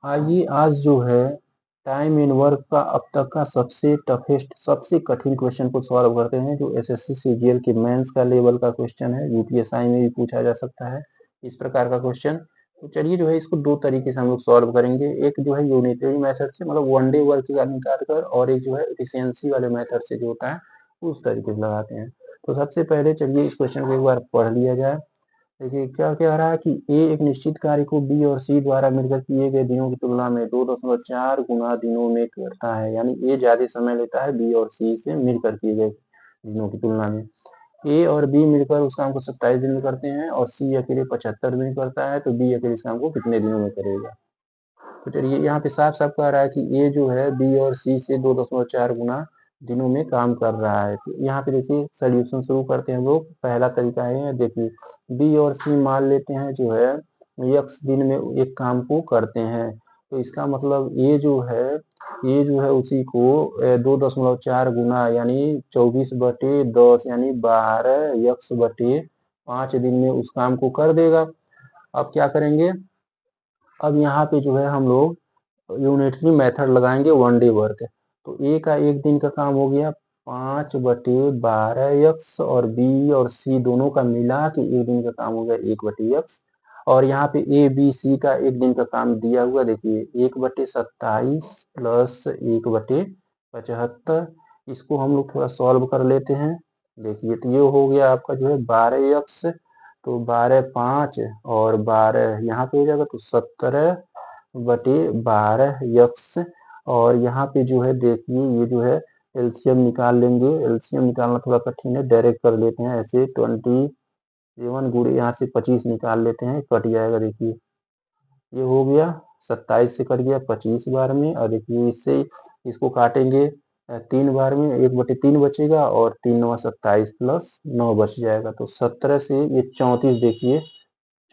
आइए आज जो है टाइम इन वर्क का अब तक का सबसे टफेस्ट सबसे कठिन क्वेश्चन को सॉल्व करते हैं, जो एसएससी सीजीएल के मेंस का लेवल का क्वेश्चन है। यूपीएसआई में भी पूछा जा सकता है इस प्रकार का क्वेश्चन। तो चलिए जो है इसको दो तरीके से हम लोग सॉल्व करेंगे। एक जो है यूनिटरी मेथड से, मतलब वन डे वर्क का निकाल कर, और एक जो है एफिशिएंसी वाले मेथड से जो होता है उस तरीके से लगाते हैं। तो सबसे पहले चलिए इस क्वेश्चन को एक बार पढ़ लिया जाए। देखिए क्या कह रहा है कि ए एक निश्चित कार्य को बी और सी द्वारा मिलकर किए गए दिनों की तुलना में 2.4 गुना दिनों में करता है। यानी ए ज्यादा समय लेता है बी और सी से मिलकर किए गए दिनों की तुलना में। ए और बी मिलकर उस काम को 27 दिन में करते हैं और सी अकेले 75 दिन करता है, तो बी अकेले इस काम को कितने दिनों में करेगा। तो चलिए यहाँ पे साफ साफ कह रहा है कि ए जो है बी और सी से 2.4 गुना दिनों में काम कर रहा है। तो यहाँ पे देखिए सोल्यूशन शुरू करते हैं हम लोग। पहला तरीका है, देखिए बी और सी मान लेते हैं जो है यक्स दिन में एक काम को करते हैं। तो इसका मतलब ये जो है उसी को 2.4 गुना यानी 24/10 यानी 12 यक्स बटे 5 दिन में उस काम को कर देगा। अब क्या करेंगे, अब यहाँ पे जो है हम लोग यूनिटरी मेथड लगाएंगे वन डे वर्क। तो ए का एक दिन का काम हो गया 5/12 यक्स, और बी और सी दोनों का मिला के एक दिन का काम हो गया 1/यक्स। और यहाँ पे ए बी सी का एक दिन का काम दिया हुआ, देखिए 1/27 प्लस 1/75। इसको हम लोग थोड़ा सॉल्व कर लेते हैं। देखिए तो ये हो गया आपका जो है 12 यक्स, तो 12 5 और 12 यहाँ पे हो जाएगा तो 17/12 यक्स। और यहाँ पे जो है देखिए ये जो है एलसीएम निकाल लेंगे। एलसीएम निकालना थोड़ा कठिन है, डायरेक्ट कर लेते हैं ऐसे। 27 गुणे यहाँ से 25 निकाल लेते हैं, कट जाएगा। देखिए ये हो गया 27 से कट गया 25 बार में, और देखिए इससे इसको काटेंगे 3 बार में, 1/3 बचेगा और 3 × 9 = 27 प्लस 9 बच जाएगा। तो 17 से ये 34, देखिए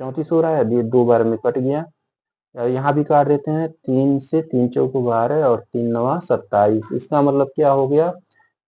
34 हो रहा है, ये 2 बार में कट गया। यहाँ भी काट देते हैं, 3 से 3 चौको 12 और 3 9 27। इसका मतलब क्या हो गया,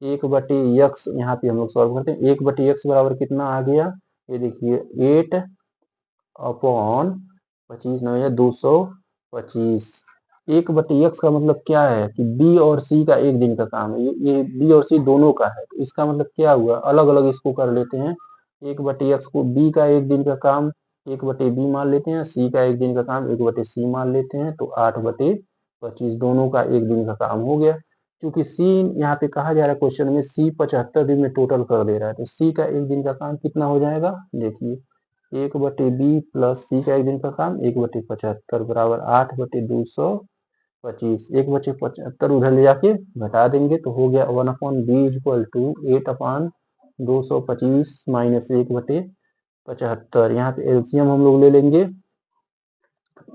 1/x यहाँ पे हम लोग सॉल्व करते हैं। 1/x बराबर कितना आ गया, ये देखिए 8/25 9 या 225। 1/x का मतलब क्या है कि बी और सी का एक दिन का काम है। ये बी और सी दोनों का है, तो इसका मतलब क्या हुआ, अलग अलग इसको कर लेते हैं। 1/x को बी का एक दिन का काम 1/b मान लेते हैं, सी का एक दिन का काम 1/c मान लेते हैं, तो 8/25 दोनों का एक दिन का काम हो गया। क्योंकि सी यहाँ पे कहा जा रहा है क्वेश्चन में, सी 75 दिन में टोटल कर दे रहा है, तो सी का एक दिन का काम कितना हो जाएगा, देखिए 1/b प्लस सी का एक दिन का काम 1/75 बराबर 8/225। 1/75 उधर ले जाके घटा देंगे तो हो गया 1/b = 8/225 माइनस 1/75। यहाँ पे एलसीएम हम लोग ले लेंगे,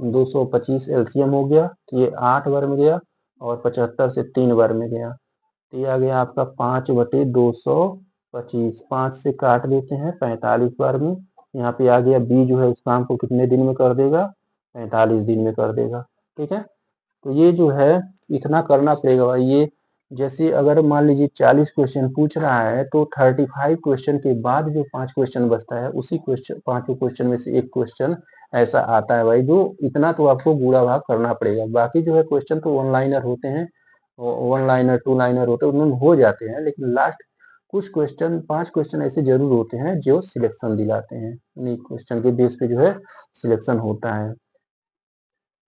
225 एलसीएम हो गया, तो ये 8 बार में गया और 75 से 3 बार में गया, तो ये आ गया आपका 5/225। 5 से काट देते हैं 45 बार में। यहाँ पे आ गया बी जो है उस काम को कितने दिन में कर देगा, 45 दिन में कर देगा। ठीक है, तो ये जो है इतना करना पड़ेगा भाई। ये जैसे अगर मान लीजिए 40 क्वेश्चन पूछ रहा है, तो 35 क्वेश्चन के बाद जो 5 क्वेश्चन बचता है, उसी क्वेश्चन 5 क्वेश्चन में से एक क्वेश्चन ऐसा आता है भाई, जो इतना तो आपको गुणा भाग करना पड़ेगा। बाकी जो है क्वेश्चन तो वन लाइनर होते हैं, 1 लाइनर 2 लाइनर होते हैं, उनमें हो जाते हैं, लेकिन लास्ट कुछ क्वेश्चन 5 क्वेश्चन ऐसे जरूर होते हैं जो सिलेक्शन दिलाते हैं। क्वेश्चन के बेस पे जो है सिलेक्शन होता है।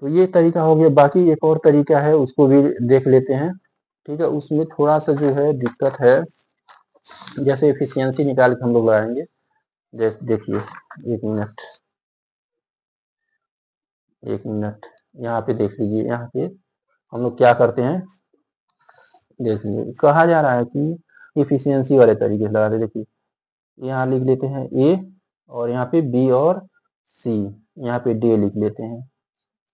तो ये तरीका हो गया। बाकी एक और तरीका है, उसको भी देख लेते हैं। ठीक है, उसमें थोड़ा सा जो है दिक्कत है, जैसे एफिशिएंसी निकाल के हम लोग लगाएंगे। जैसे देखिए, एक मिनट यहाँ पे देख लीजिए। यहाँ पे हम लोग क्या करते हैं, देखिए कहा जा रहा है कि एफिशिएंसी वाले तरीके से लगाते। देखिए यहाँ लिख लेते हैं ए, और यहाँ पे बी और सी, यहाँ पे डी लिख लेते हैं,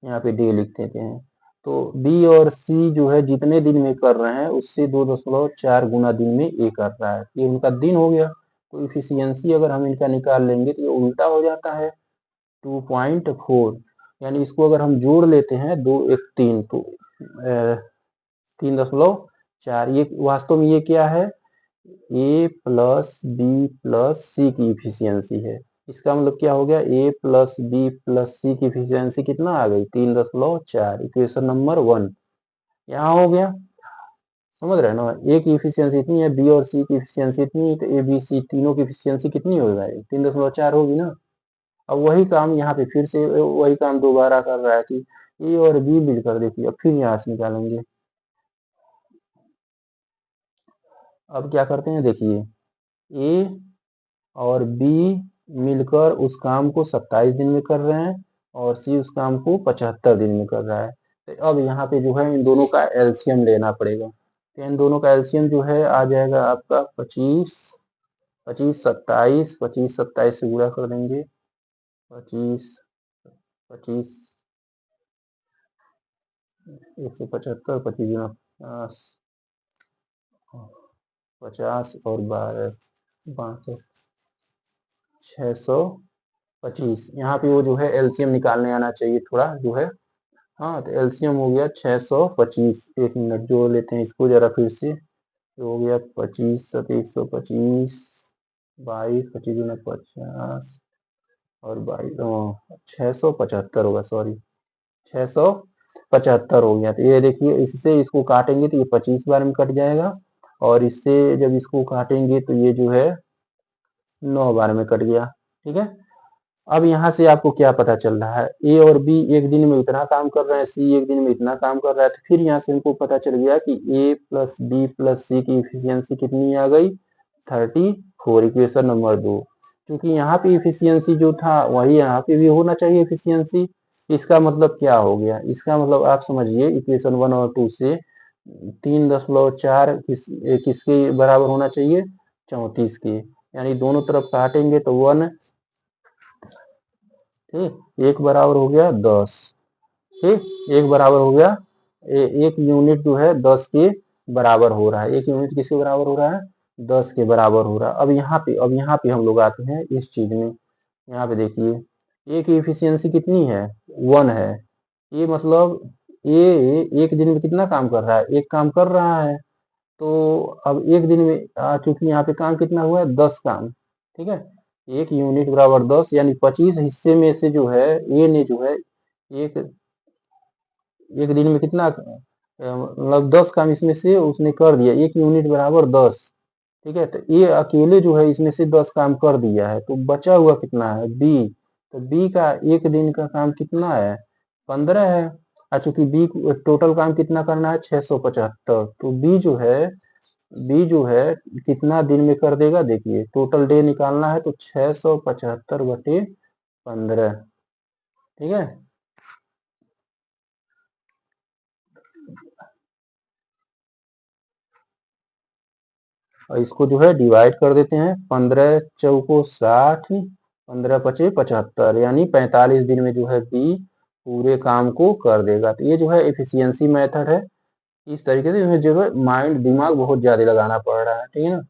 यहाँ पे डी लिख देते हैं। तो बी और सी जो है जितने दिन में कर रहे हैं उससे 2.4 गुना दिन में ए कर रहा है, ये उनका दिन हो गया। तो इफिशियंसी अगर हम इनका निकाल लेंगे तो ये उल्टा हो जाता है, 2.4। यानी इसको अगर हम जोड़ लेते हैं 2 1 3, तो 3.4। ये वास्तव में ये क्या है, ए प्लस बी प्लस सी की इफिशियंसी है। इसका मतलब क्या हो गया, a प्लस बी प्लस सी की इफिशियंसी कितना आ गई, 3.4। इक्वेशन नंबर 1 यहाँ हो गया। समझ रहे हैं ना, ए की इफिशियंसी इतनी है, बी और सी की इफिशियंसी इतनी है, तो ए बी सी तीनों की इफिशियंसी कितनी हो जाएगी, 3.4 होगी ना। अब वही काम यहाँ पे फिर से वही काम दोबारा कर रहा है कि ए और बी मिलकर, देखिए अब फिर यहाँ से निकालेंगे। अब क्या करते हैं, देखिए ए और बी मिलकर उस काम को 27 दिन में कर रहे हैं और सी उस काम को 75 दिन में कर रहा है। तो अब यहाँ पे जो है इन दोनों का एलसीएम लेना पड़ेगा। तो इन दोनों का एलसीएम जो है आ जाएगा आपका 25, 25 27, 25 27 से गुणा कर देंगे, 25 25 175, 25 गुना 50 और 12 62 625। यहाँ पे वो जो है एलसीएम निकालने आना चाहिए थोड़ा जो है। हाँ तो एलसीएम हो गया 625। एक मिनट जोड़ लेते हैं इसको जरा फिर से। तो हो गया 25 सत 125, 22 25 गुना 50 और 22 675 होगा, सॉरी 675 हो गया। तो ये देखिए इससे इसको काटेंगे तो ये 25 बार में कट जाएगा और इससे जब इसको काटेंगे तो ये जो है 9 बार में कट गया। ठीक है, अब यहाँ से आपको क्या पता चल रहा है, ए और बी एक दिन में इतना काम कर रहे हैं, सी एक दिन में इतना काम कर रहा है। तो फिर यहाँ से हमको पता चल गया कि ए प्लस बी प्लस सी की इफिशियंसी कितनी आ गई, 34। Equation number 2। क्योंकि यहाँ पे इफिशियंसी जो था वही यहाँ पे भी होना चाहिए इफिशियंसी। इसका मतलब क्या हो गया, इसका मतलब आप समझिए इक्वेशन 1 और 2 से 3.4 किसके बराबर होना चाहिए, 34 के। यानी दोनों तरफ काटेंगे तो 1, ठीक, एक बराबर हो गया 10। ठीक, एक बराबर हो गया, एक यूनिट जो है 10 के बराबर हो रहा है। एक यूनिट किसके बराबर हो रहा है, 10 के बराबर हो रहा है। अब यहाँ पे हम लोग आते हैं इस चीज में। यहाँ पे देखिए ए की इफिशियंसी कितनी है, 1 है। ये मतलब ए एक दिन में कितना काम कर रहा है, एक काम कर रहा है। तो अब एक दिन में चूंकि यहाँ पे काम कितना हुआ है, 10 काम। ठीक है, एक यूनिट बराबर 10 यानी 25 हिस्से में से जो है ए ने जो है एक एक दिन में कितना मतलब 10 काम इसमें से उसने कर दिया, एक यूनिट बराबर 10। ठीक है, तो ये अकेले जो है इसमें से 10 काम कर दिया है, तो बचा हुआ कितना है, बी। तो बी का एक दिन का काम कितना है, 15 है। और चूंकि बी टोटल काम कितना करना है, 675। तो बी जो है कितना दिन में कर देगा, देखिए टोटल डे निकालना है तो 675/15। ठीक है, और इसको जो है डिवाइड कर देते हैं, 15 चौको 60, 15 पचे 75, यानी 45 दिन में जो है बी पूरे काम को कर देगा। तो ये जो है एफिशिएंसी मेथड है। इस तरीके से इसमें जो है माइंड दिमाग बहुत ज्यादा लगाना पड़ रहा है। ठीक है ना,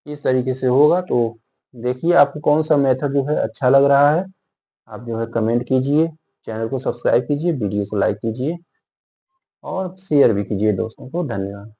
इस तरीके से होगा। तो देखिए आपको कौन सा मेथड जो है अच्छा लग रहा है, आप जो है कमेंट कीजिए, चैनल को सब्सक्राइब कीजिए, वीडियो को लाइक कीजिए और शेयर भी कीजिए दोस्तों को। धन्यवाद।